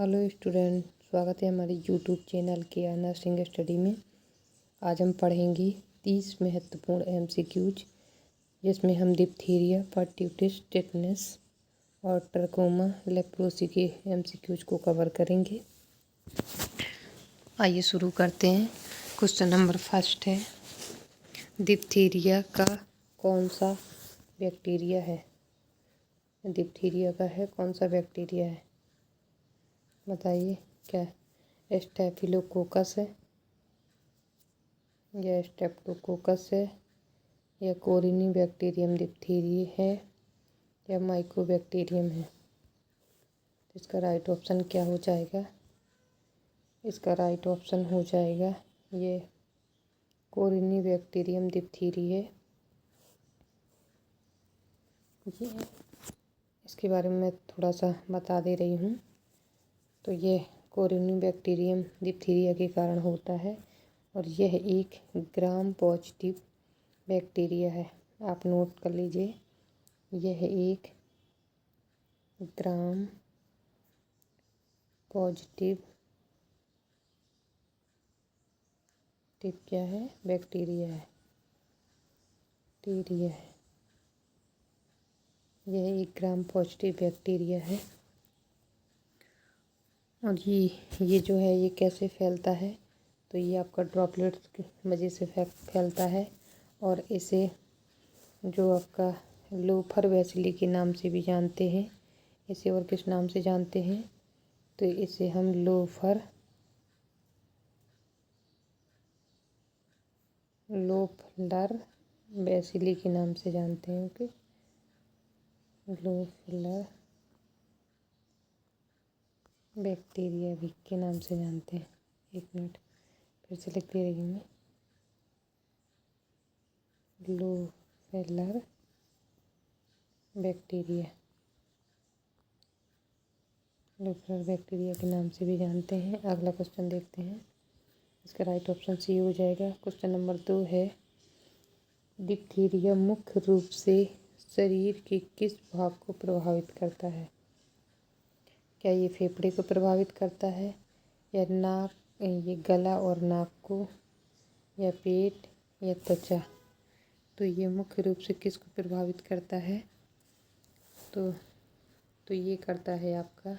Hello student, स्वागत है हमारे यूट्यूब चैनल के नर्सिंग स्टडी में। आज हम पढ़ेंगे 30 महत्वपूर्ण एमसीक्यूज, जिसमें हम डिप्थीरिया, परट्यूटिस, टेटनस और ट्रकोमा लेप्रोसी के एमसीक्यूज को कवर करेंगे। आइए शुरू करते हैं। क्वेश्चन नंबर फर्स्ट है, डिप्थीरिया का कौन सा बैक्टीरिया है? डिप्थीरिया का है कौन सा बैक्टीरिया है? बताइए क्या? स्टेफिलोकोकस है या स्ट्रेप्टोकोकस है या कोरिनी बैक्टीरियम डिप्थीरिया है या माइकोबैक्टीरियम है? तो इसका राइट ऑप्शन क्या हो जाएगा? इसका राइट ऑप्शन हो जाएगा ये कोरिनी बैक्टीरियम डिप्थीरिया है। ये इसके बारे में मैं थोड़ा सा बता दे रही हूँ। तो ये कोरिनी बैक्टीरियम डिप्थीरिया के कारण होता है और यह एक ग्राम पॉजिटिव बैक्टीरिया है। आप नोट कर लीजिए, यह एक ग्राम पॉजिटिव क्या है? बैक्टीरिया है। यह एक ग्राम पॉजिटिव बैक्टीरिया है। और ये जो है ये कैसे फैलता है? तो ये आपका ड्रॉपलेट्स की वजह से फैलता है और इसे जो आपका लोफर वेसिली के नाम से भी जानते हैं। इसे और किस नाम से जानते हैं? तो इसे हम लोफर वेसिली के नाम से जानते हैं। ओके, लोफलर बैक्टीरिया भी के नाम से जानते हैं। एक मिनट फिर से लिख दे रही हूँ मैं, लोफेलर बैक्टीरिया के नाम से भी जानते हैं। अगला क्वेश्चन देखते हैं। इसका राइट ऑप्शन सी हो जाएगा। क्वेश्चन नंबर 2 है, डिप्थीरिया मुख्य रूप से शरीर के किस भाग को प्रभावित करता है? क्या ये फेफड़े को प्रभावित करता है या नाक, ये गला और नाक को, या पेट या त्वचा? तो ये मुख्य रूप से किसको प्रभावित करता है? तो ये करता है आपका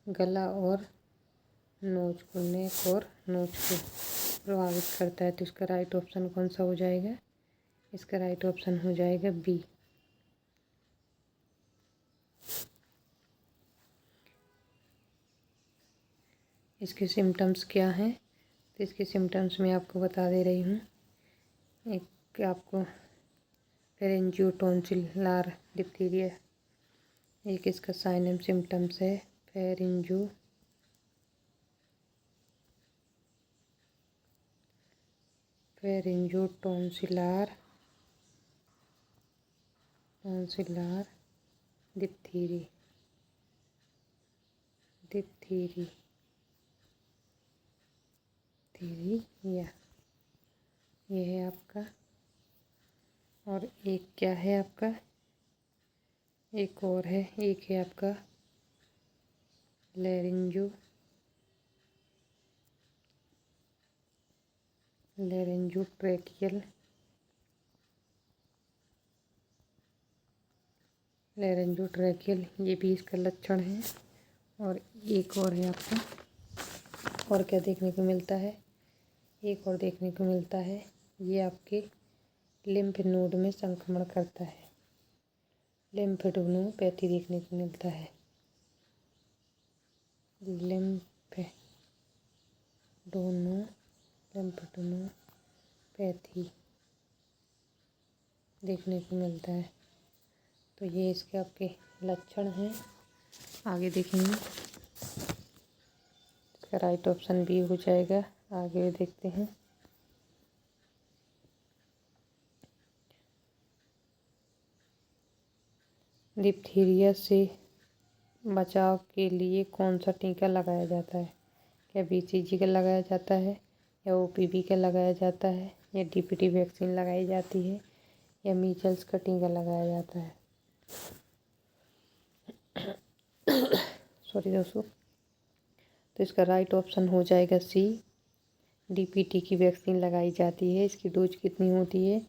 गला और नोज को, नेक और नोज को प्रभावित करता है। तो इसका राइट ऑप्शन कौन सा हो जाएगा? इसका राइट ऑप्शन हो जाएगा बी। इसके सिम्टम्स क्या हैं? तो इसके सिम्टम्स मैं आपको बता दे रही हूँ। एक आपको फेरिंजियोटॉन्सिलर डिप्थीरिया, एक इसका साइन एंड सिम्टम्स है फेरिंजियोटॉन्सिलर डिप्थीरिया। ये है आपका। और एक क्या है आपका? एक और है, एक है आपका लेरेंजोट्रैकियल, ये भी इसका लक्षण है। और एक और है आपका, और क्या देखने को मिलता है? एक और देखने को मिलता है, ये आपके लिम्फ नोड में संक्रमण करता है। लिम्फेडेनोपैथी देखने को मिलता है। लिम्फेडेनोपैथी देखने को मिलता है। तो ये इसके आपके लक्षण हैं। आगे देखेंगे, इसका राइट ऑप्शन बी हो जाएगा। आगे देखते हैं। डिप्थीरिया से बचाव के लिए कौन सा टीका लगाया जाता है? क्या BCG का लगाया जाता है या OPV का लगाया जाता है या DPT वैक्सीन लगाई जाती है या मीजल्स का टीका लगाया जाता है? सॉरी दोस्तों। तो इसका राइट ऑप्शन हो जाएगा सी, DPT की वैक्सीन लगाई जाती है। इसकी डोज कितनी होती है,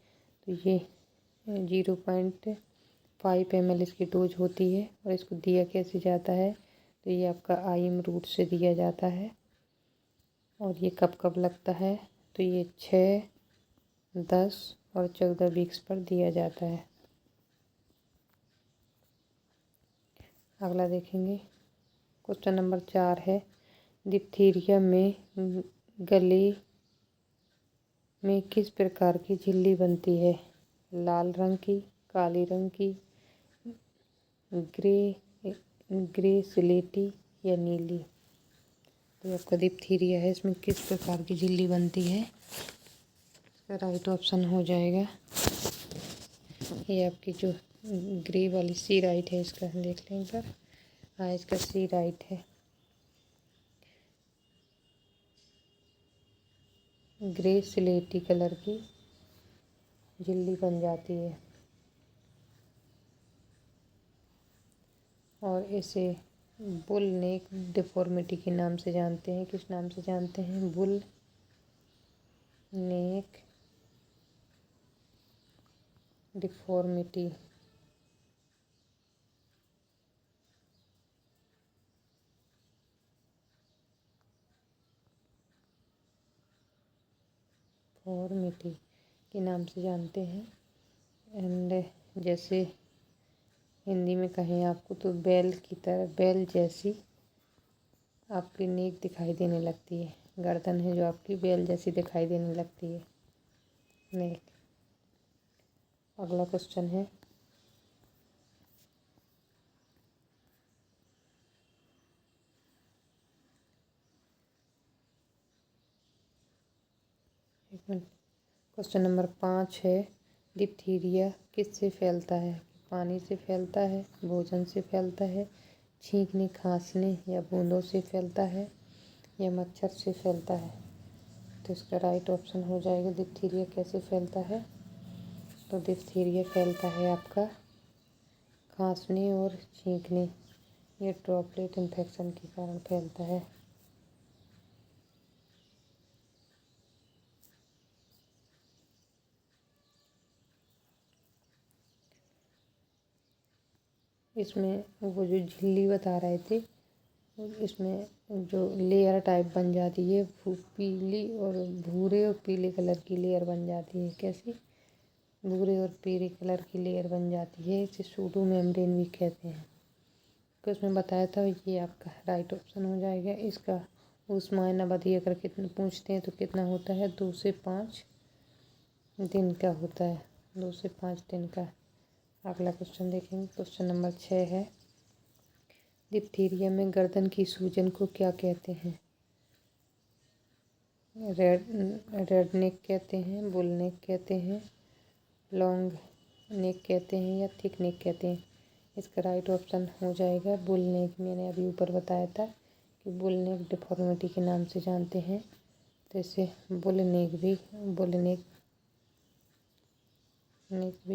तो ये 0.5 ml इसकी डोज होती है। और इसको दिया कैसे जाता है, तो ये आपका IM रूट से दिया जाता है। और ये कब कब लगता है, तो ये 6, 10 और 14 वीक्स पर दिया जाता है। अगला देखेंगे, क्वेश्चन नंबर 4 है, डिप्थीरिया में गले में किस प्रकार की झिल्ली बनती है, लाल रंग की, काली रंग की, ग्रे स्लेटी या नीली। तो आपका डिप्थीरिया है, इसमें किस प्रकार की झिल्ली बनती है, इसका राइट ऑप्शन हो जाएगा ये आपकी जो ग्रे वाली सी राइट है। इसका देख लें एक बार, हाँ इसका सी राइट है। ग्रे स्लेटी कलर की झिल्ली बन जाती है और इसे बुल नेक डिफॉर्मिटी के नाम से जानते हैं। किस नाम से जानते हैं, बुल नेक डिफॉर्मिटी। फॉर्मिटी के नाम से जानते हैं। एंड जैसे हिंदी में कहें आपको, तो बैल की तरह, बैल जैसी आपकी नेक दिखाई देने लगती है। गर्दन है जो आपकी बैल जैसी दिखाई देने लगती है, नेक। अगला क्वेश्चन है, क्वेश्चन नंबर 5 है, डिप्थीरिया किससे फैलता है, पानी से फैलता है, भोजन से फैलता है, छींकने खांसने या बूंदों से फैलता है, या मच्छर से फैलता है। तो इसका राइट ऑप्शन हो जाएगा डिप्थीरिया कैसे फैलता है, तो डिप्थीरिया फैलता है आपका खांसने और छींकने, ये ड्रॉपलेट इन्फेक्शन के कारण फैलता है। इसमें वो जो झिल्ली बता रहे थे, इसमें जो लेयर टाइप बन जाती है, पीली और भूरे और पीले कलर की लेयर बन जाती है। कैसी, भूरे और पीले कलर की लेयर बन जाती है, इसे सूडो मेम्ब्रेन भी कहते हैं। तो उसमें बताया था, ये आपका राइट ऑप्शन हो जाएगा। इसका ऊष्मायन अवधि अगर कितना पूछते हैं तो कितना होता है, 2 से 5 दिन का होता है, 2 से 5 दिन का। अगला क्वेश्चन देखेंगे, क्वेश्चन नंबर 6 है, डिप्थीरिया में गर्दन की सूजन को क्या कहते हैं, रेड नेक कहते हैं, बुल नेक कहते हैं, लॉन्ग नेक कहते हैं, या थिक नेक कहते हैं। इसका राइट ऑप्शन हो जाएगा बुल नेक। मैंने अभी ऊपर बताया था कि बुल नेक डिफॉर्मिटी के नाम से जानते हैं, तो इसे बुल नेक भी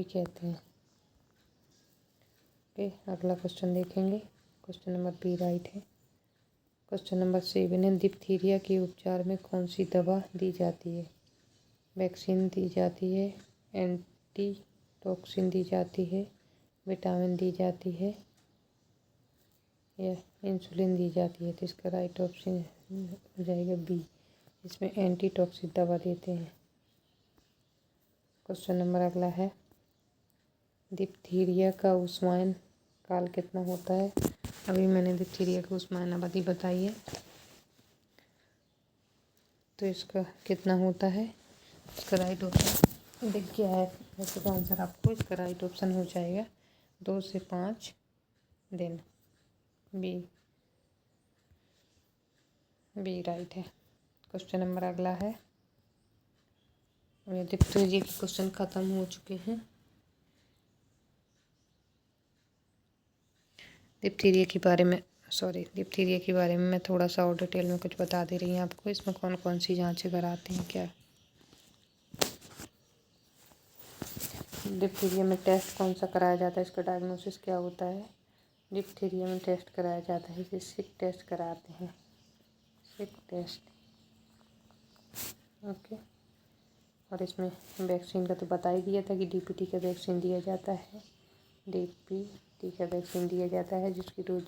कहते हैं। ओके, अगला क्वेश्चन देखेंगे, क्वेश्चन नंबर बी राइट है। क्वेश्चन नंबर 7 है, डिप्थीरिया के उपचार में कौन सी दवा दी जाती है, वैक्सीन दी जाती है, एंटीटॉक्सिन दी जाती है, विटामिन दी जाती है, या इंसुलिन दी जाती है। तो इसका राइट ऑप्शन हो जाएगा बी, इसमें एंटीटॉक्सिक दवा देते हैं। क्वेश्चन नंबर अगला है, डिप्थीरिया का ऊष्मायन काल कितना होता है। अभी मैंने डिप्थीरिया का ऊष्मायन अवधि बताई है, तो इसका कितना होता है, इसका राइट ऑप्शन दिख गया है वैसे तो आंसर आपको। इसका राइट ऑप्शन हो जाएगा 2 से 5 दिन, बी राइट है। क्वेश्चन नंबर अगला है, डिप्थीरिया के क्वेश्चन ख़त्म हो चुके हैं। डिप्थीरिया के बारे में मैं थोड़ा सा और डिटेल में कुछ बता दे रही हूँ आपको। इसमें कौन कौन सी जांचें कराते हैं, क्या डिप्थीरिया में टेस्ट कौन सा कराया जाता है, इसका डायग्नोसिस क्या होता है। डिप्थीरिया में टेस्ट कराया जाता है, इसे सिक टेस्ट कराते हैं। सिक टेस्ट। ओके। और इसमें वैक्सीन का तो बता ही दिया था कि डीपीटी का वैक्सीन दिया जाता है, डीपीटी का वैक्सीन दिया जाता है जिसकी डोज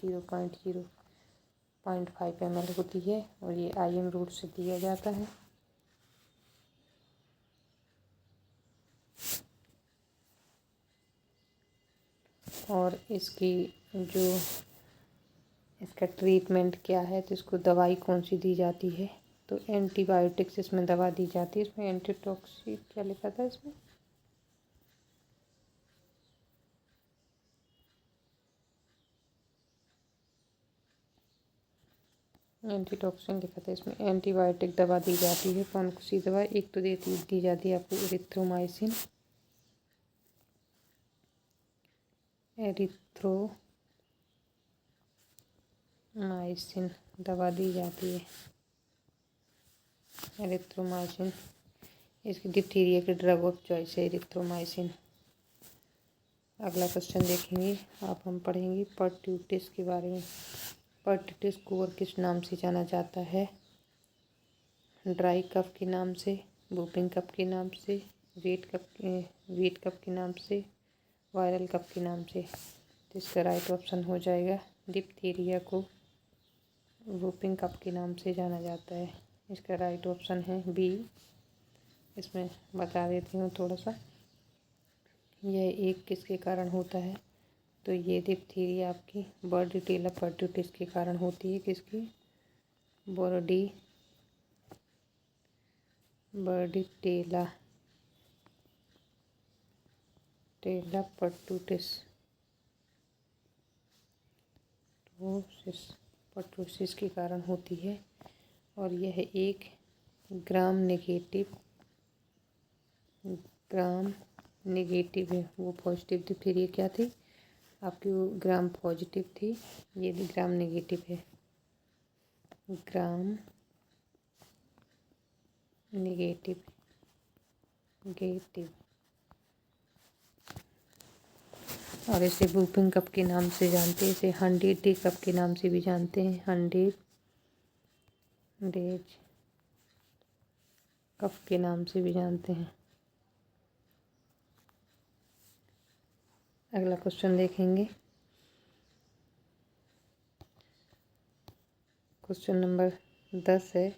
0.5 ml होती है और ये IM रूट से दिया जाता है। और इसका ट्रीटमेंट क्या है, तो इसको दवाई कौन सी दी जाती है, तो एंटीबायोटिक्स इसमें दवा दी जाती है। इसमें एंटीटॉक्सिक क्या लिखा था इसमें, एंटीटॉक्सिन लिखा था इसमें। एंटीबायोटिक दवा दी जाती है। कौन सी दवा, एक तो दी जाती है आपको एरिथ्रोमाइसिन दवा दी जाती है, एरिथ्रोमाइसिन। इसकी डिप्थीरिया की ड्रग ऑफ चॉइस है एरिथ्रोमाइसिन। अगला क्वेश्चन देखेंगे आप, हम पढ़ेंगे पर्ट्यूटिस के बारे में। पर्ट्यूटिस को और किस नाम से जाना जाता है, ड्राई कफ के नाम से, वूपिंग कफ के नाम से, वेट कफ के नाम से, वायरल कफ के नाम से। तो इसका राइट ऑप्शन हो जाएगा, डिप्थीरिया को वूपिंग कफ के नाम से जाना जाता है। इसका राइट ऑप्शन है बी। इसमें बता देती हूँ थोड़ा सा, यह एक किसके कारण होता है, तो ये डिप्थीरिया आपकी बॉर्डीटेला पर्ट्यूटिस के कारण होती है। किसकी, बॉर्डीटेला पर्ट्यूसिस के कारण होती है। और यह एक ग्राम नेगेटिव है। वो पॉजिटिव डिप्थीरिया क्या थी आपकी, वो ग्राम पॉजिटिव थी, ये भी ग्राम नेगेटिव है, ग्राम नेगेटिव। और इसे वूपिंग कफ के नाम से जानते हैं, इसे हंड्रेड कफ के नाम से भी जानते हैं, हंड्रेड कफ के नाम से भी जानते हैं। अगला क्वेश्चन देखेंगे, क्वेश्चन नंबर 10 है,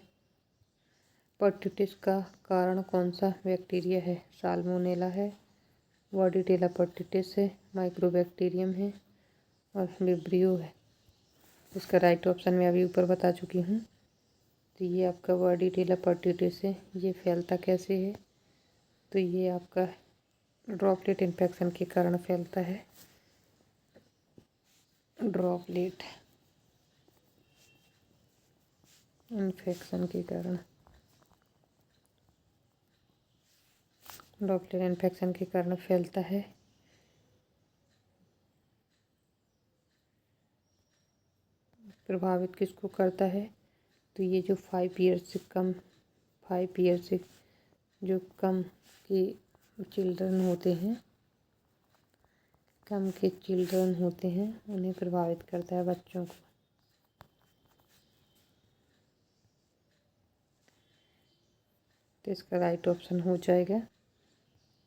पर्ट्यूटिस का कारण कौन सा बैक्टीरिया है, साल्मोनेला है, बॉर्डीटेला पर्ट्यूटिस है, माइक्रोबैक्टीरियम है और विब्रियो है। इसका राइट ऑप्शन मैं अभी ऊपर बता चुकी हूँ। तो ये आपका बॉर्डीटेला पर्ट्यूटिस है। ये फैलता कैसे है, तो ये आपका ड्रॉपलेट इन्फेक्शन के कारण फैलता है, ड्रॉपलेट इन्फेक्शन के कारण फैलता है। प्रभावित किसको करता है, तो ये जो 5 ईयर्स से जो कम के चिल्ड्रन होते हैं उन्हें प्रभावित करता है, बच्चों को। तो इसका राइट ऑप्शन हो जाएगा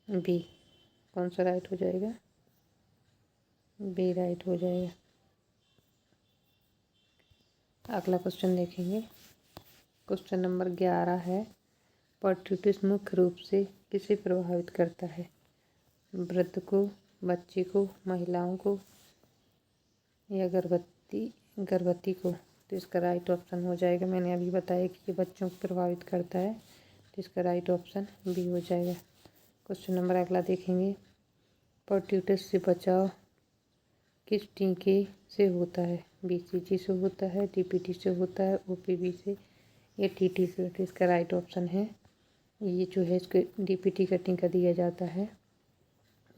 बी। कौन सा राइट हो जाएगा, बी राइट हो जाएगा। अगला क्वेश्चन देखेंगे, क्वेश्चन नंबर 11 है, पर्ट्यूटिस मुख्य रूप से किसे प्रभावित करता है, वृद्ध को, बच्चे को, महिलाओं को या गर्भवती को। तो इसका राइट ऑप्शन हो जाएगा, मैंने अभी बताया कि ये बच्चों को प्रभावित करता है, तो इसका राइट ऑप्शन बी हो जाएगा। क्वेश्चन नंबर अगला देखेंगे, पर्ट्यूटिस से बचाव किस टीके से होता है, BCG से होता है, DPT से होता है, OPV से या TT से। तो इसका राइट ऑप्शन है ये जो है, इसको DPT का टीका दिया जाता है,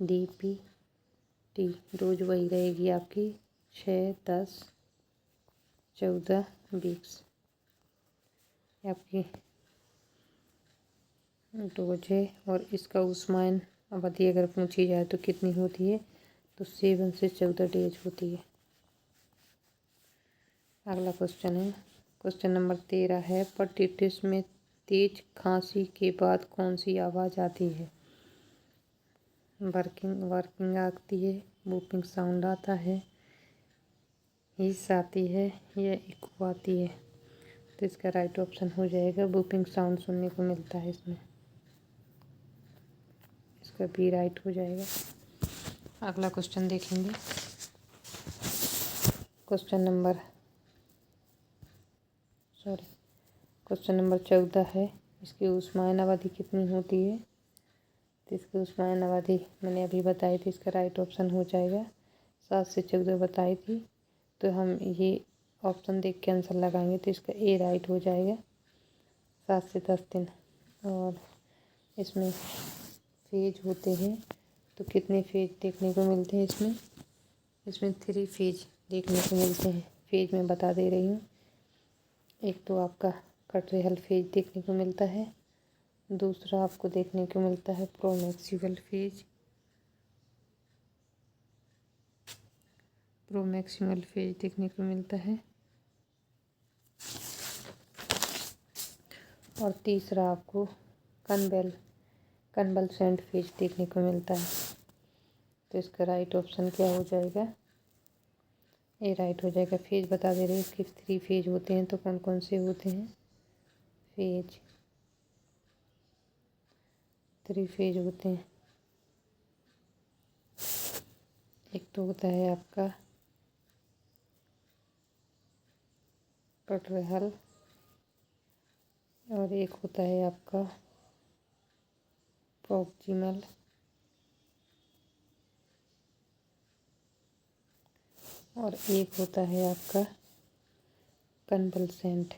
DPT। डोज वही रहेगी आपकी 6, 10, 14 वीक्स आपकी डोज है। और इसका उस्माइन अवधि अगर पूछी जाए तो कितनी होती है, तो 7 से 14 डेज होती है। अगला क्वेश्चन है, क्वेश्चन नंबर 13 है, पर्टिटिस में तेज खांसी के बाद कौन सी आवाज़ आती है? वर्किंग आती है, बूपिंग साउंड आता है, हिस आती है या इको आती है? तो इसका राइट ऑप्शन हो जाएगा बूपिंग साउंड सुनने को मिलता है इसमें। इसका बी राइट हो जाएगा। अगला क्वेश्चन देखेंगे। क्वेश्चन नंबर 14 है, इसकी ऊष्मायन अवधि कितनी होती है? तो इसकी ऊष्मायन अवधि मैंने अभी बताई थी, इसका राइट ऑप्शन हो जाएगा 7 से 14 बताई थी। तो हम ये ऑप्शन देख के आंसर लगाएंगे, तो इसका ए राइट हो जाएगा 7 से 10 दिन। और इसमें फेज होते हैं, तो कितने फेज देखने को मिलते हैं इसमें 3 फेज देखने को मिलते हैं। फेज मैं बता दे रही हूँ। एक तो आपका कटरेहल फेज देखने को मिलता है, दूसरा आपको देखने को मिलता है प्रोमैक्सिमल फेज देखने को मिलता है, और तीसरा आपको कन्वल्सेंट फेज देखने को मिलता है। तो इसका राइट ऑप्शन क्या हो जाएगा? ए राइट हो जाएगा। फेज बता दे रहे हैं, इसके 3 फेज होते हैं, तो कौन कौन से होते हैं? 3 फेज होते हैं। एक तो होता है आपका कटरेहल, और एक होता है आपका प्रॉक्सिमल, और एक होता है आपका कन्वल्सेंट।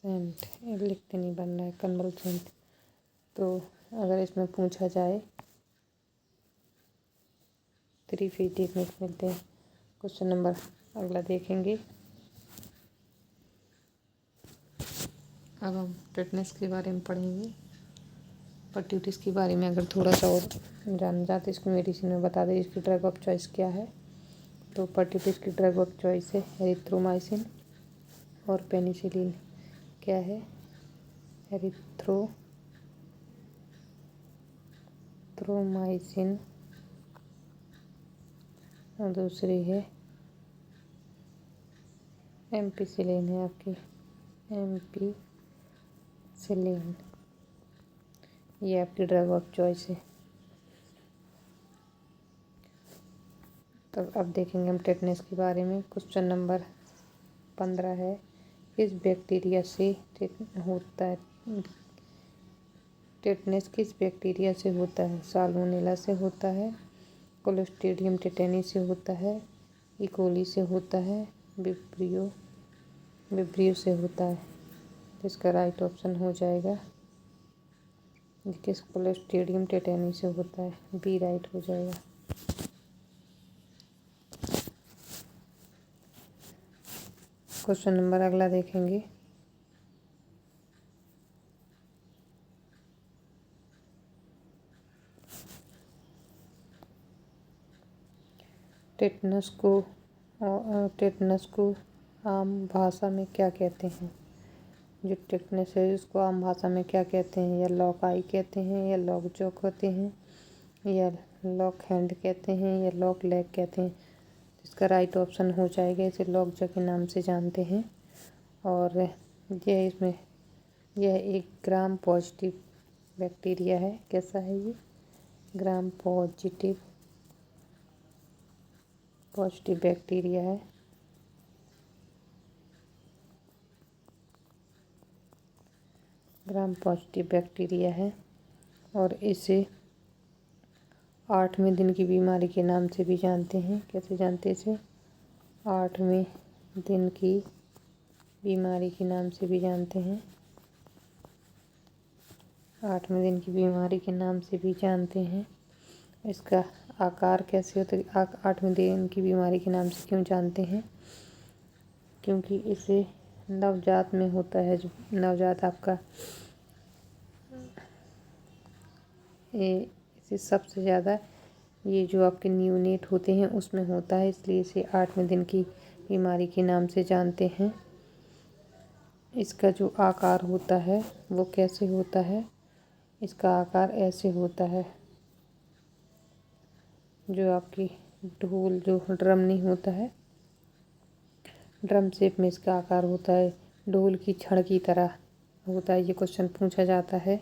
लिखते नहीं बन रहा है, कन्वल्सेंट। तो अगर इसमें पूछा जाए 3 फेज देखने को मिलते हैं। क्वेश्चन नंबर अगला देखेंगे। अब हम टिटनेस के बारे में पढ़ेंगे। पर्ट्यूटिस के बारे में अगर थोड़ा सा और जानना चाहते इसको मेडिसिन में बता दें, इसकी ड्रग ऑफ चॉइस क्या है? तो पर्ट्यूटिस की ड्रग ऑफ चॉइस है एरिथ्रोमाइसिन और पेनिसिलिन। क्या है? एरिथ्रोमाइसिन, और दूसरी है एम्पिसिलिन, है आपकी एम्पिसिलिन। ये आपकी ड्रग ऑफ चॉइस है। तो अब देखेंगे हम टेटनेस के बारे में। क्वेश्चन नंबर 15 है, किस बैक्टीरिया से होता है टेटनेस? किस बैक्टीरिया से होता है? साल्मोनेला से होता है, क्लोस्ट्रीडियम टेटेनी से होता है, इकोली से होता है, विब्रियो से होता है? तो इसका राइट ऑप्शन हो जाएगा किस क्लोस्ट्रीडियम टेटेनी से होता है, बी राइट हो जाएगा। क्वेश्चन नंबर अगला देखेंगे। टेटनस को आम भाषा में क्या कहते हैं? जो टेटनस है उसको आम भाषा में क्या कहते हैं? या लॉक आई कहते हैं, या लॉक जॉ कहते हैं, या लॉक हैंड कहते हैं, या लॉक लेग कहते हैं? इसका राइट ऑप्शन हो जाएगा, इसे लॉक जॉ के नाम से जानते हैं। और यह एक ग्राम पॉजिटिव बैक्टीरिया है। कैसा है ये? ग्राम पॉजिटिव बैक्टीरिया है। ग्राम पॉजिटिव बैक्टीरिया है, और इसे 8वें दिन की बीमारी के नाम से भी जानते हैं। कैसे जानते हैं इसे? 8वें दिन की बीमारी के नाम से भी जानते हैं। 8वें दिन की बीमारी के नाम से भी जानते हैं। इसका आकार कैसे होता है? 8वें दिन की बीमारी के नाम से क्यों जानते हैं? क्योंकि इसे नवजात में होता है। जो नवजात आपका इसे सबसे ज़्यादा ये जो आपके न्यूनेट होते हैं उसमें होता है, इसलिए इसे 8वें दिन की बीमारी के नाम से जानते हैं। इसका जो आकार होता है वो कैसे होता है, इसका आकार ऐसे होता है। जो आपकी ढोल जो ड्रम नहीं होता है, ड्रम शेप में इसका आकार होता है, ढोल की छड़ की तरह होता है। ये क्वेश्चन पूछा जाता है।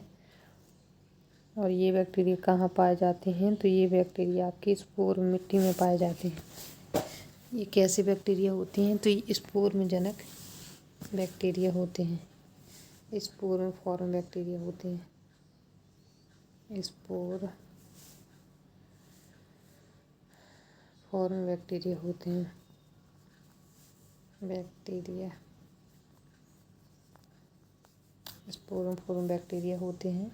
और ये बैक्टीरिया कहाँ पाए जाते हैं, तो ये बैक्टीरिया आपकी स्पोर मिट्टी में पाए जाते हैं। ये कैसे बैक्टीरिया होते हैं, तो ये स्पोर में जनक बैक्टीरिया होते हैं। स्पोर में फॉर्म बैक्टीरिया होते हैं। स्पोर फॉर्म बैक्टीरिया होते हैं। बैक्टीरिया स्पोर फॉर्म बैक्टीरिया होते हैं।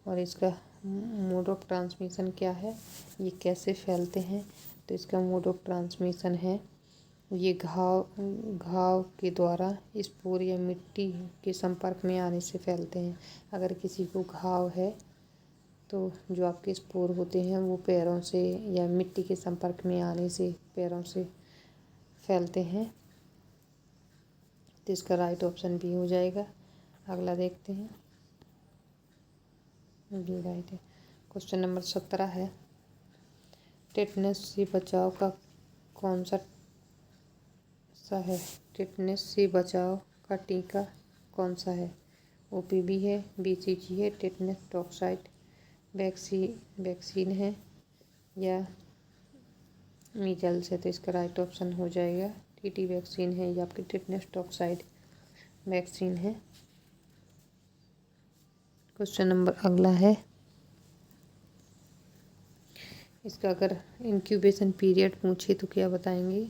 और इसका मोड ऑफ ट्रांसमिशन क्या है, ये कैसे फैलते हैं, तो इसका मोड ऑफ ट्रांसमिशन है ये घाव के द्वारा स्पोर या मिट्टी के संपर्क में आने से फैलते हैं। अगर किसी को घाव है तो जो आपके स्पोर होते हैं वो पैरों से या मिट्टी के संपर्क में आने से पैरों से फैलते हैं। तो इसका राइट ऑप्शन बी हो जाएगा। अगला देखते हैं, बी राइट है। क्वेश्चन नंबर 17 है, टेटनस से बचाव का कौन सा है। टेटनस से बचाव का टीका कौन सा है। ओपीवी है, बीसीजी है, टेटनस टॉक्साइड वैक्सीन है या मीजल्स है। तो इसका राइट ऑप्शन हो जाएगा टीटी वैक्सीन है या आपकी टेटनस टॉक्साइड वैक्सीन है। क्वेश्चन नंबर अगला है, इसका अगर इंक्यूबेशन पीरियड पूछे तो क्या बताएंगे।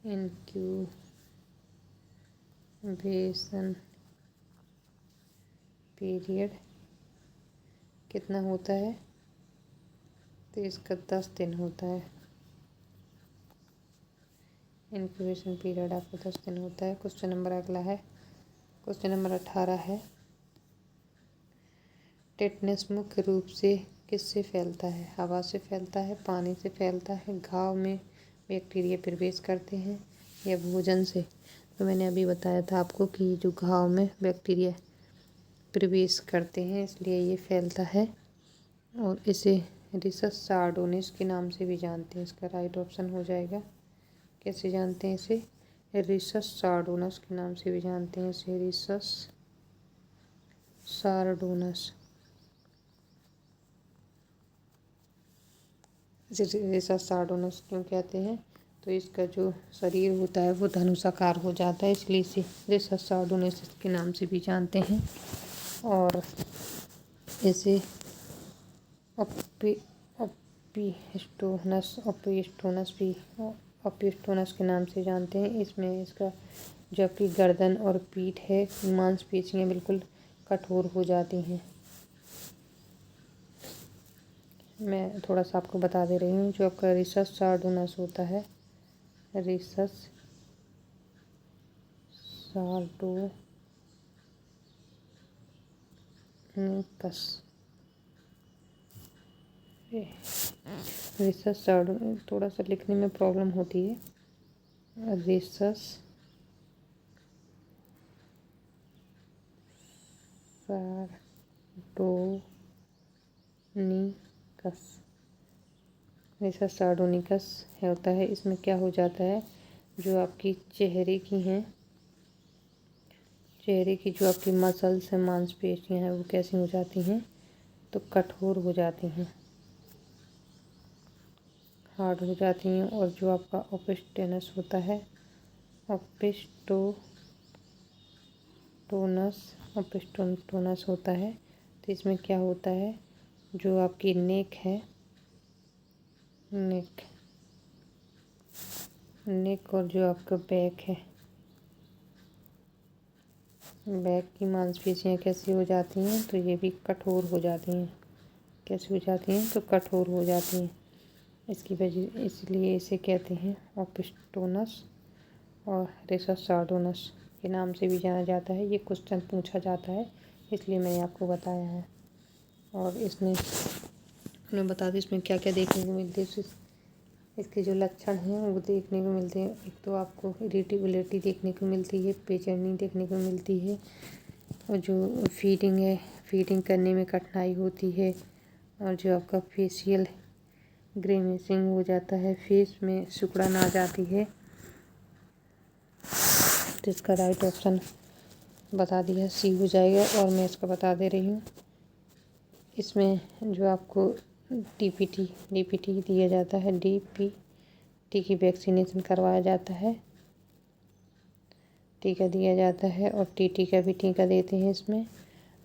इंक्यूबेशन पीरियड कितना होता है, तो इसका 10 दिन होता है। इंक्यूबेशन पीरियड आपका 10 दिन होता है। क्वेश्चन नंबर अगला है, क्वेश्चन नंबर 18 है, टेटनस मुख्य रूप से किससे फैलता है। हवा से फैलता है, पानी से फैलता है, घाव में बैक्टीरिया प्रवेश करते हैं या भोजन से। तो मैंने अभी बताया था आपको कि जो घाव में बैक्टीरिया प्रवेश करते हैं इसलिए ये फैलता है। और इसे रिसस सार्डोनिस के नाम से भी जानते हैं। इसका राइट ऑप्शन हो जाएगा। कैसे जानते हैं इसे, रिसस सार्डोनस के नाम से भी जानते हैं इसे, रिसस सार्डोनस। इसे रिसस सार्डोनस क्यों कहते हैं, तो इसका जो शरीर होता है वो धनुषाकार हो जाता है, इसलिए इसे रिसस सार्डोनस के नाम से भी जानते हैं। और इसे ओपिस्टोनस के नाम से जानते हैं। इसमें इसका जो आपकी गर्दन और पीठ है मांसपेशियां बिल्कुल कठोर हो जाती हैं। मैं थोड़ा सा आपको बता दे रही हूँ, जो आपका रिसस सार्डोनस होता है, रिसस सार्डोनिकस, रिसस सार्डोनिकस थोड़ा सा लिखने में प्रॉब्लम होती है, रिसस सार्डोनिकस, रिसस सार्डोनिकस होता है। इसमें क्या हो जाता है, जो आपकी चेहरे की हैं, चेहरे की जो आपकी मसल्स हैं मांसपेशियां हैं वो कैसी हो जाती हैं, तो कठोर हो जाती हैं, हार्ड हो जाती हैं। और जो आपका ओपिस्टोनस होता है, ओपिस्टोनस होता है, तो इसमें क्या होता है, जो आपकी नेक है, नेक और जो आपका बैक है, बैक की मांसपेशियां कैसी हो जाती हैं, तो ये भी कठोर हो जाती हैं। कैसी हो जाती हैं, तो कठोर हो जाती हैं। इसकी वजह इसलिए इसे कहते हैं ओपिस्टोनस और रिसस सार्डोनस के नाम से भी जाना जाता है। ये क्वेश्चन पूछा जाता है इसलिए मैंने आपको बताया है। और इसमें मैं बता दूँ इसमें क्या क्या देखने को मिलते हैं। इसके जो लक्षण हैं वो देखने को मिलते हैं। एक तो आपको इरिटेबिलिटी देखने को मिलती है, बेचैनी देखने को मिलती है, और जो फीडिंग है, फीडिंग करने में कठिनाई होती है, और जो आपका फेशियल ग्रेमिसिंग हो जाता है, फेस में सिकुड़न आ जाती है। तो इसका राइट ऑप्शन बता दिया, सी हो जाएगा। और मैं इसका बता दे रही हूँ, इसमें जो आपको डीपीटी दिया जाता है, डीपीटी की वैक्सीनेशन करवाया जाता है, टीका दिया जाता है, और टीटी का भी टीका देते हैं इसमें,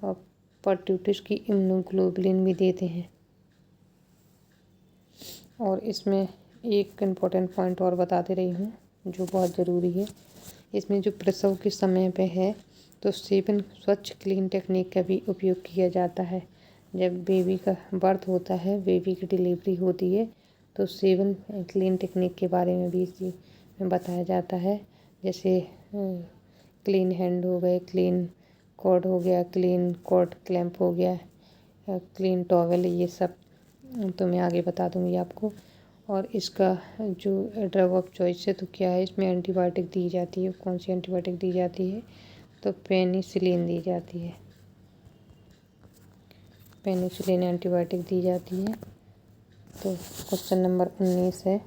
और परट्यूटिस की इम्यूनोग्लोबुलिन भी देते हैं। और इसमें एक इम्पोर्टेंट पॉइंट और बता दे रही हूँ जो बहुत ज़रूरी है। इसमें जो प्रसव के समय पे है तो सेवन स्वच्छ क्लीन टेक्निक का भी उपयोग किया जाता है। जब बेबी का बर्थ होता है, बेबी की डिलीवरी होती है, तो सेवन क्लीन टेक्निक के बारे में भी इसमें बताया जाता है। जैसे क्लीन हैंड हो गए, क्लीन कॉर्ड हो गया, क्लीन कॉर्ड क्लैंप हो गया, क्लीन टॉवेल, ये सब तो मैं आगे बता दूंगी आपको। और इसका जो ड्रग ऑफ चॉइस है तो क्या है, इसमें एंटीबायोटिक दी जाती है। कौन सी एंटीबायोटिक दी जाती है, तो पेनिसिलिन दी जाती है, पेनिसिलिन एंटीबायोटिक दी जाती है। तो क्वेश्चन नंबर 19 है,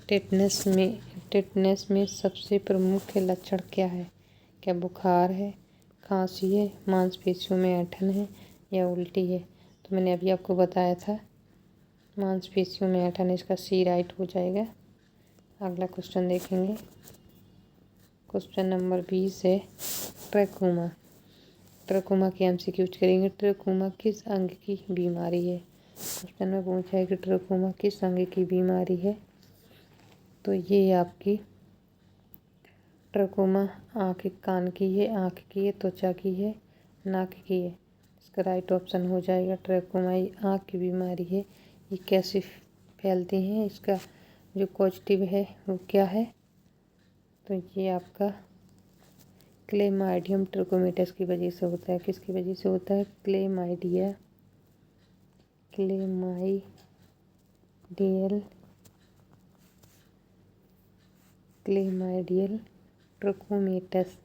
टेटनस में सबसे प्रमुख लक्षण क्या है? क्या बुखार है, खांसी है, मांसपेशियों में ऐंठन है, या उल्टी है? तो मैंने अभी आपको बताया था मांसपेशियों में ऐंठन, इसका सी राइट हो जाएगा। अगला क्वेश्चन देखेंगे, क्वेश्चन नंबर 20 है, ट्रैकोमा। ट्रैकोमा के एमसीक्यूज करेंगे। ट्रैकोमा किस अंग की बीमारी है? क्वेश्चन में पूछा है कि ट्रैकोमा किस अंग की बीमारी है, तो ये आपकी ट्रैकोमा आँख कान की है, आँख की है, त्वचा की है, नाक की है? इसका राइट ऑप्शन हो जाएगा ट्रैकोमा। ये आँख की बीमारी है। ये कैसे फैलती हैं, इसका जो पॉजिटिव है वो क्या है, तो ये आपका क्लेमाइडियम ट्रकोमेटस की वजह से होता है। किसकी वजह से होता है? क्लेमाइडियल क्लेमाइडियल ट्रकोमेटस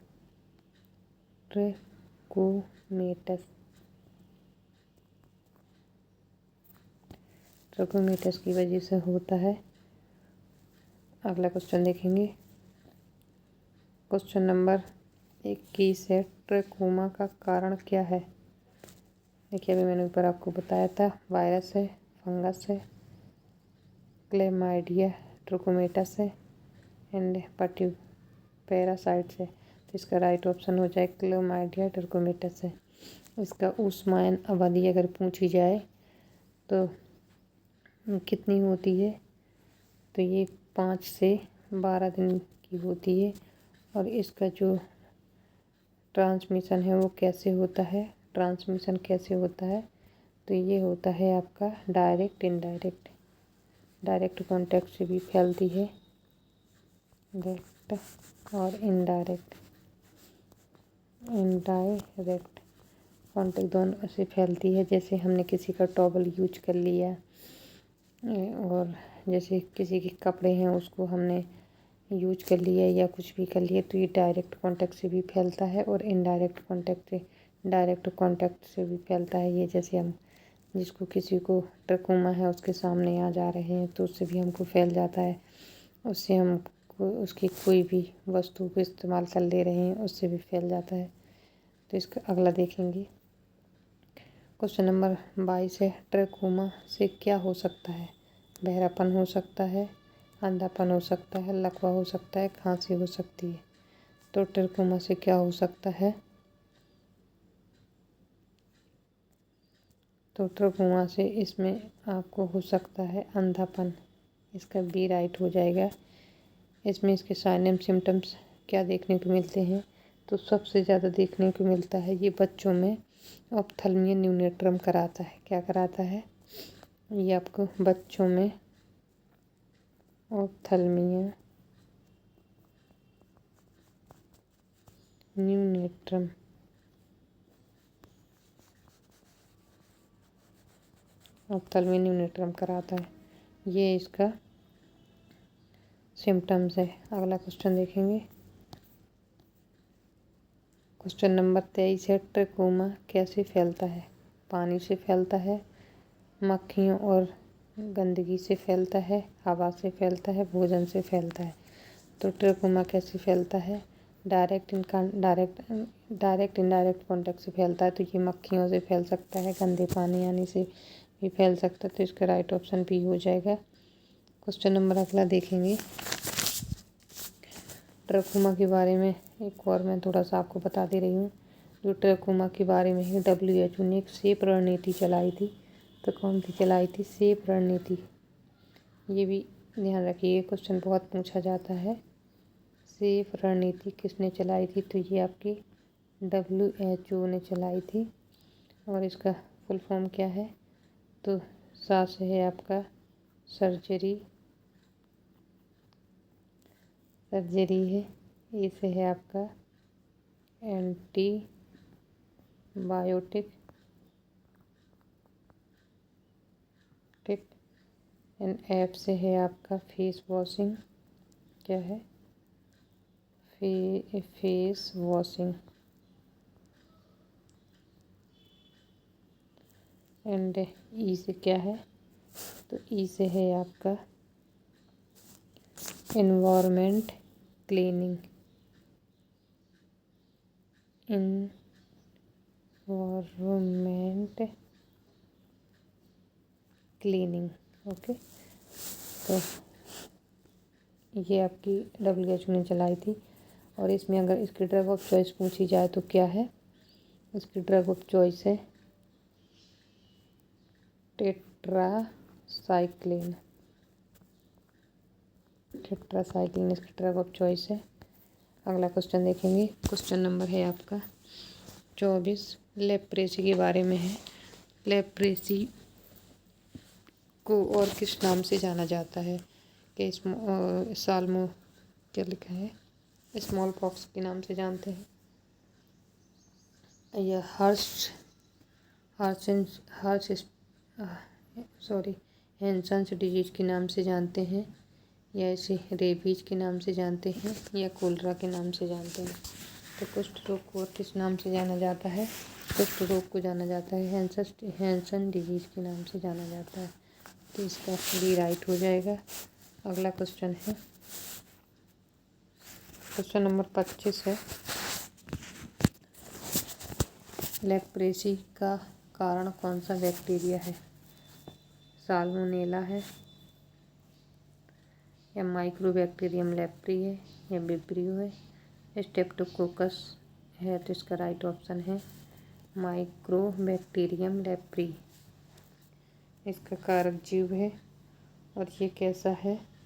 ट्रकोमेटस की वजह से होता है। अगला क्वेश्चन देखेंगे, क्वेश्चन नंबर 21 है, ट्रकोमा का कारण क्या है? देखिए अभी मैंने ऊपर आपको बताया था, वायरस है, फंगस है, क्लेमाइडिया ट्रकोमेटस है, एंड पैरासाइट्स है। तो इसका राइट ऑप्शन हो जाए क्लेमाइडिया ट्रकोमेटस है। इसका ऊष्मायन अवधि अगर पूछी जाए तो कितनी होती है, तो ये 5 से 12 दिन की होती है। और इसका जो ट्रांसमिशन है वो कैसे होता है, ट्रांसमिशन कैसे होता है, तो ये होता है आपका डायरेक्ट इनडायरेक्ट। डायरेक्ट कॉन्टैक्ट से भी फैलती है, डायरेक्ट और इनडायरेक्ट कॉन्टैक्ट दोनों से फैलती है। जैसे हमने किसी का टॉवल यूज कर लिया, और जैसे किसी के कपड़े हैं उसको हमने यूज कर लिया या कुछ भी कर लिया, तो ये डायरेक्ट कांटेक्ट से भी फैलता है, और इनडायरेक्ट कांटेक्ट से भी फैलता है। ये जैसे हम जिसको किसी को ट्रकोमा है उसके सामने आ जा रहे हैं तो उससे भी हमको फैल जाता है, उससे हम उसकी कोई भी वस्तु को इस्तेमाल कर ले रहे हैं उससे भी फैल जाता है। तो इसका अगला देखेंगे, क्वेश्चन नंबर 22 है, ट्रकोमा से क्या हो सकता है? बहरापन हो सकता है, अंधापन हो सकता है, लकवा हो सकता है, खांसी हो सकती है। तो ट्रकोमा से क्या हो सकता है, तो ट्रकोमा से इसमें आपको हो सकता है अंधापन। इसका बी राइट हो जाएगा। इसमें इसके साइन एंड सिम्टम्स क्या देखने को मिलते हैं, तो सबसे ज़्यादा देखने को मिलता है ये बच्चों में ऑप्थेल्मिया न्यूनेट्रम कराता है। क्या कराता है, ये आपको बच्चों में ऑप्थेल्मिया न्यूनेट्रम ऑप्थेल्मी न्यूनेट्रम कराता है। ये इसका सिम्टम्स है। अगला क्वेश्चन देखेंगे। क्वेश्चन नंबर 23 है, ट्रकोमा कैसे फैलता है? पानी से फैलता है, मक्खियों और गंदगी से फैलता है, हवा से फैलता है, भोजन से फैलता है। तो ट्रकोमा कैसे फैलता है? डायरेक्ट इनडायरेक्ट कॉन्टैक्ट से फैलता है। तो ये मक्खियों से फैल सकता है, गंदे पानी आने से भी फैल सकता है। तो इसका राइट ऑप्शन बी हो जाएगा। क्वेश्चन नंबर अगला देखेंगे। ट्रकोमा के बारे में एक और मैं थोड़ा सा आपको बता दे रही हूँ। जो ट्रकोमा के बारे में है, WHO ने एक सेप रणनीति चलाई थी। तो कौन सी चलाई थी? सेप रणनीति। ये भी ध्यान रखिए, क्वेश्चन बहुत पूछा जाता है। सेप रणनीति किसने चलाई थी? तो ये आपकी WHO ने चलाई थी। और इसका फुल फॉर्म क्या है? तो सा से है आपका सर्जरी है। ए से है आपका एंटीबायोटिक एंड एफ से है आपका फेस वॉशिंग। क्या है? Face washing. एंड ई से क्या है? तो ई से है आपका environment cleaning. Environment cleaning. Okay, तो ये आपकी WHO ने चलाई थी। और इसमें अगर इसकी ड्रग ऑफ चॉइस पूछी जाए तो क्या है? इसकी ड्रग ऑफ चॉइस है टेट्रासाइक्लिन। इसकी ड्रग ऑफ चॉइस है। अगला क्वेश्चन देखेंगे। क्वेश्चन नंबर है आपका 24, लेप्रेसी के बारे में है। लेप्रेसी को और किस नाम से जाना जाता है? कि साल्मो क्या लिखा है? स्मॉल पॉक्स के नाम से जानते हैं, या हैंसन्स डिजीज के नाम से जानते हैं, या इसे रेबीज के नाम से जानते हैं, या कोलरा के नाम से जानते हैं। तो कुष्ठ रोग को किस नाम से जाना जाता है? कुष्ठ रोग को जाना जाता है हैंसन डिजीज के नाम से जाना जाता है। तो इसका बी राइट हो जाएगा। अगला क्वेश्चन है क्वेश्चन नंबर 25 है, लेप्रेसी का कारण कौन सा बैक्टीरिया है? साल्मोनेला है, या माइक्रोबैक्टीरियम लेप्री है, या विब्रियो है, स्टेप्टोकोकस है। तो इसका राइट ऑप्शन है माइक्रोबैक्टीरियम लेप्री। इसका कारक जीव है। और ये कैसा है?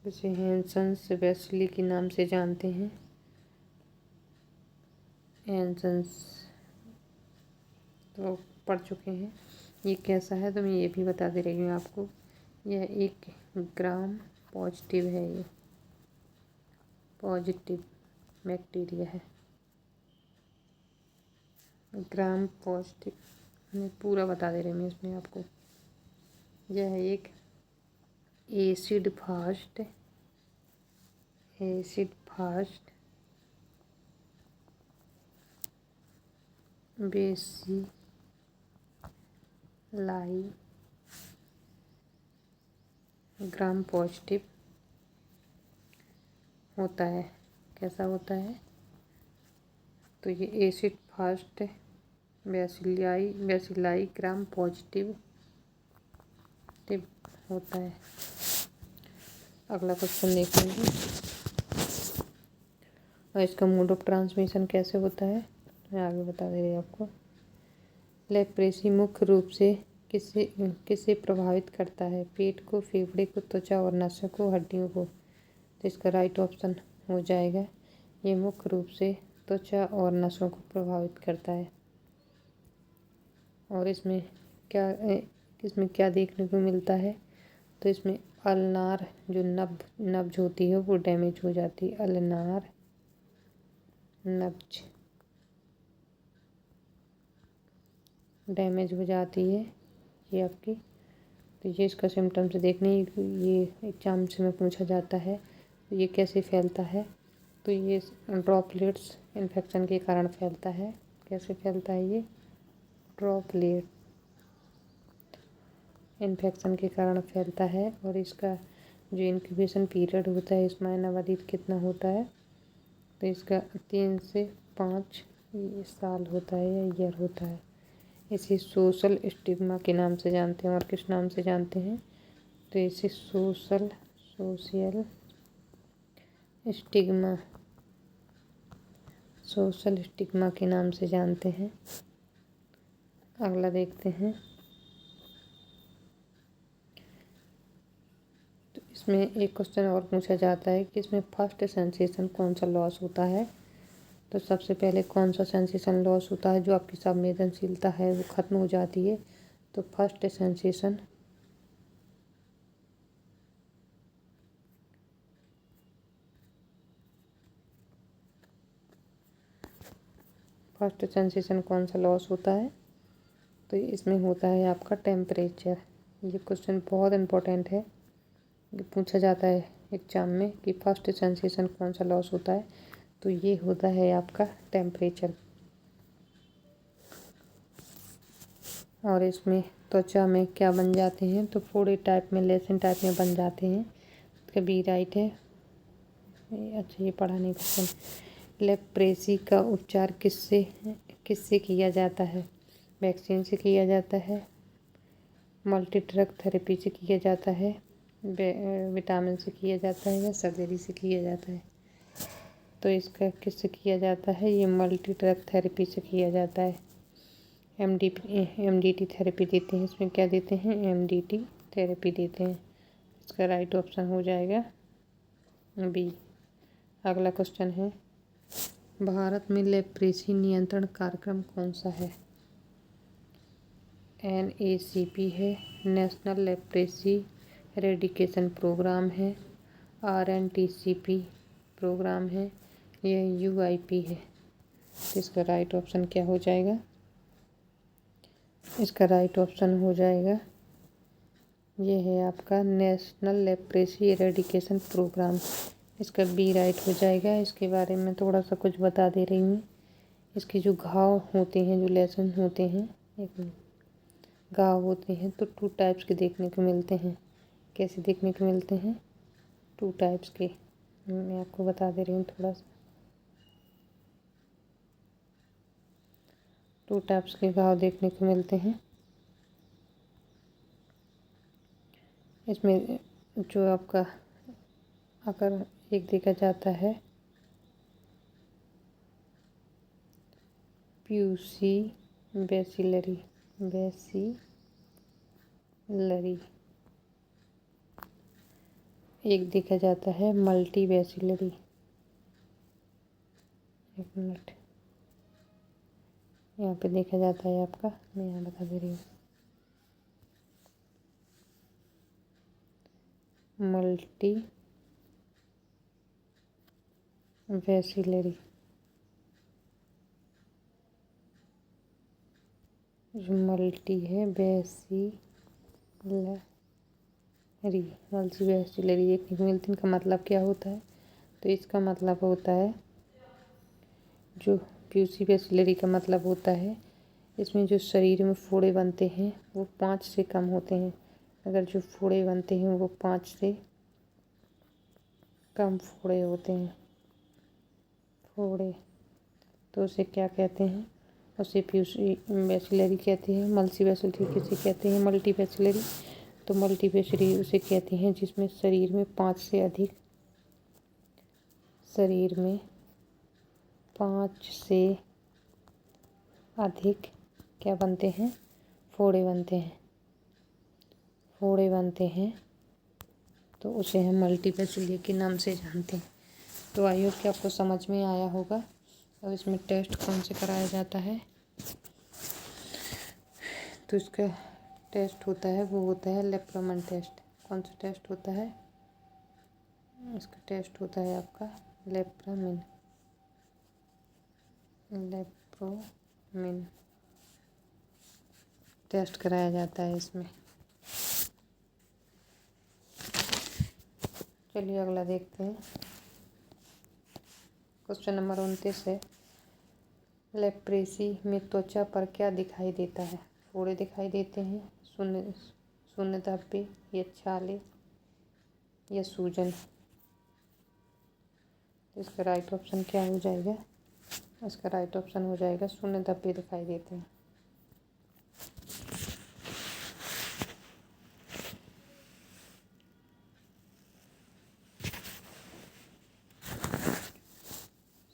इसे हैंसन्स बेसिली के नाम से जानते हैं। हैंसन्स तो पढ़ चुके हैं। ये कैसा है तो मैं ये भी बता दे रही हूँ आपको। यह एक ग्राम पॉजिटिव है। ये पॉजिटिव बैक्टीरिया है। ग्राम पॉजिटिव मैं पूरा बता दे रही हूँ इसमें आपको। यह एक acid fast bacilli gram positive होता है। कैसा होता है? तो ये acid fast bacilli gram positive होता है। अगला क्वेश्चन देखेंगे। और इसका मोड ऑफ ट्रांसमिशन कैसे होता है मैं आगे बता दे रही हूँ आपको। लेप्रेसी मुख्य रूप से किसे प्रभावित करता है? पेट को, फेफड़े को, त्वचा और नसों को, हड्डियों को। तो इसका राइट ऑप्शन हो जाएगा ये मुख्य रूप से त्वचा और नसों को प्रभावित करता है। और इसमें क्या देखने को मिलता है? तो इसमें अल्नार जो नब्ज होती है वो डैमेज हो जाती है। अल्नार नब्ज डैमेज हो जाती है। ये आपकी। तो ये इसका सिम्टम्स देखने, ये एग्जाम से में पूछा जाता है। तो ये कैसे फैलता है, तो ये ड्रॉपलेट्स इन्फेक्शन के कारण फैलता है। कैसे फैलता है ये, ड्रॉपलेट इन्फेक्शन के कारण फैलता है। और इसका जो इंक्यूबेशन पीरियड होता है, समयावधि कितना होता है, तो इसका 3 से 5 साल होता है या ईयर होता है। इसे सोशल स्टिग्मा के नाम से जानते हैं। और किस नाम से जानते हैं, तो इसे सोशल स्टिग्मा के नाम से जानते हैं। अगला देखते हैं। तो इसमें एक क्वेश्चन और पूछा जाता है कि इसमें फर्स्ट सेंसेशन कौन सा लॉस होता है। तो सबसे पहले कौन सा सेंसेशन लॉस होता है, जो आपकी संवेदनशीलता है वो ख़त्म हो जाती है। तो फर्स्ट सेंसेशन कौन सा लॉस होता है, तो इसमें होता है आपका टेम्परेचर। ये क्वेश्चन बहुत इम्पोर्टेंट है, ये पूछा जाता है एग्जाम में कि फर्स्ट सेंसेशन कौन सा लॉस होता है, तो ये होता है आपका टेम्परेचर। और इसमें त्वचा में क्या बन जाते हैं, तो फोड़े टाइप में, लेसन टाइप में बन जाते हैं। इसका बी राइट है। अच्छा, ये पढ़ा नहीं क्वेश्चन। लेप्रेसी का उपचार किससे किया जाता है, वैक्सीन से किया जाता है, मल्टी ड्रग थेरेपी से किया जाता है, विटामिन से किया जाता है, या सर्जरी से किया जाता है। तो इसका किससे किया जाता है, ये मल्टी ड्रग थेरेपी से किया जाता है। एमडीटी थेरेपी देते हैं। इसमें क्या देते हैं, एमडीटी थेरेपी देते हैं। इसका राइट ऑप्शन हो जाएगा बी। अगला क्वेश्चन है, भारत में लेप्रेसी नियंत्रण कार्यक्रम कौन सा है। NACP है, नेशनल लेप्रेसी एरेडिकेशन प्रोग्राम है, RNTCP प्रोग्राम है, या UIP है। तो इसका राइट ऑप्शन क्या हो जाएगा, इसका राइट ऑप्शन हो जाएगा, ये है आपका नेशनल लेप्रेसी एरेडिकेशन प्रोग्राम। इसका बी राइट हो जाएगा। इसके बारे में थोड़ा सा कुछ बता दे रही हूँ। इसके जो घाव होते हैं, जो लेसन होते हैं, एक घाव होते हैं, तो 2 टाइप्स के देखने को मिलते हैं। कैसे देखने को मिलते हैं, 2 टाइप्स के, मैं आपको बता दे रही हूँ थोड़ा सा। 2 टाइप्स के घाव देखने को मिलते हैं। इसमें जो आपका, अगर एक देखा जाता है प्यूसी बेसिलरी, एक देखा जाता है मल्टी बेसिलरी। एक मिनट, यहाँ पे देखा जाता है आपका, मैं यहाँ बता दे रही हूँ, मल्टी बेसिलरी। जो मल्टी है बेसिलरी, देखने को मिलती है। इनका मतलब क्या होता है, तो इसका मतलब होता है, जो प्यूसी बेसिलरी का मतलब होता है, इसमें जो शरीर में फोड़े बनते हैं वो 5 से कम होते हैं। अगर जो फोड़े बनते हैं वो 5 से कम फोड़े होते हैं, तो उसे क्या कहते हैं, उसे प्यूसी बेसिलरी कहते हैं। मल्टी बेसिलरी किसे कहते हैं, मल्टी बेसिलरी। तो मल्टी बेसिलरी उसे कहते हैं जिसमें शरीर में 5 से अधिक क्या बनते हैं, फोड़े बनते हैं, तो उसे हम मल्टी बेसिलरी के नाम से जानते हैं। तो आई होप कि आपको समझ में आया होगा। अब इसमें टेस्ट कौन से कराया जाता है, तो इसका टेस्ट होता है, वो होता है लेप्रोमन टेस्ट। कौन सा टेस्ट होता है, इसका टेस्ट होता है आपका लेप्रोमिन। टेस्ट कराया जाता है इसमें। चलिए अगला देखते हैं। क्वेश्चन नंबर 29 है, लेप्रेसी में त्वचा पर क्या दिखाई देता है? फोड़े दिखाई देते हैं, शून्य धब्बे या छाले या सूजन। इसका राइट ऑप्शन क्या हो जाएगा? इसका राइट ऑप्शन हो जाएगा शून्य धब्बे दिखाई देते हैं।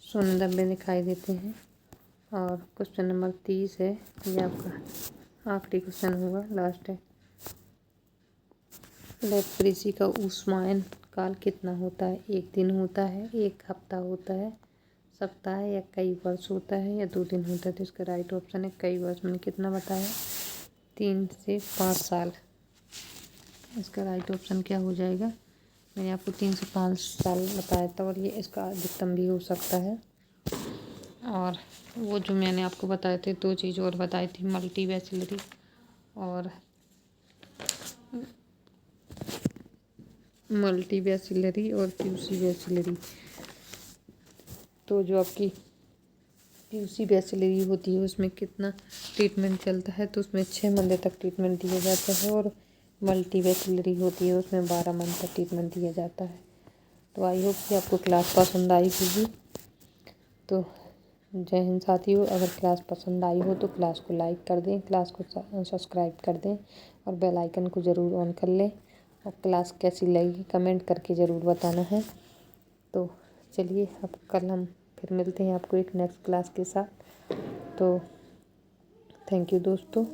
शून्य धब्बे दिखाई देते हैं। और क्वेश्चन नंबर 30 है, ये आपका आखिरी क्वेश्चन होगा, लास्ट है। लेप्रेसी का ऊष्मायन काल कितना होता है? 1 दिन होता है, 1 हफ्ता होता है, सप्ताह या कई वर्ष होता है या 2 दिन होता है? तो इसका राइट ऑप्शन है कई वर्ष। मैंने कितना बताया? 3 से 5 साल। इसका राइट ऑप्शन क्या हो जाएगा? मैंने आपको 3 से 5 साल बताया था, और ये इसका अधिकतम भी हो सकता है। और वो जो मैंने आपको बताए थे 2 चीज़ और बताई थी, मल्टीबैसिलरी और क्यूसी बैसिलरी। तो जो आपकी क्यूसी बैसिलरी होती है उसमें कितना ट्रीटमेंट चलता है? तो उसमें 6 महीने तक ट्रीटमेंट दिया जाता है, और मल्टी बैसिलरी होती है उसमें 12 मंथ तक ट्रीटमेंट दिया जाता है। तो आई होप कि आपको क्लास पसंद आई होगी। तो जय हिंद साथियों, अगर क्लास पसंद आई हो तो क्लास को लाइक कर दें, क्लास को सब्सक्राइब कर दें, और बेल आइकन को ज़रूर ऑन कर लें। और क्लास कैसी लगी कमेंट करके ज़रूर बताना है। तो चलिए, अब कल हम फिर मिलते हैं आपको एक नेक्स्ट क्लास के साथ। तो थैंक यू दोस्तों।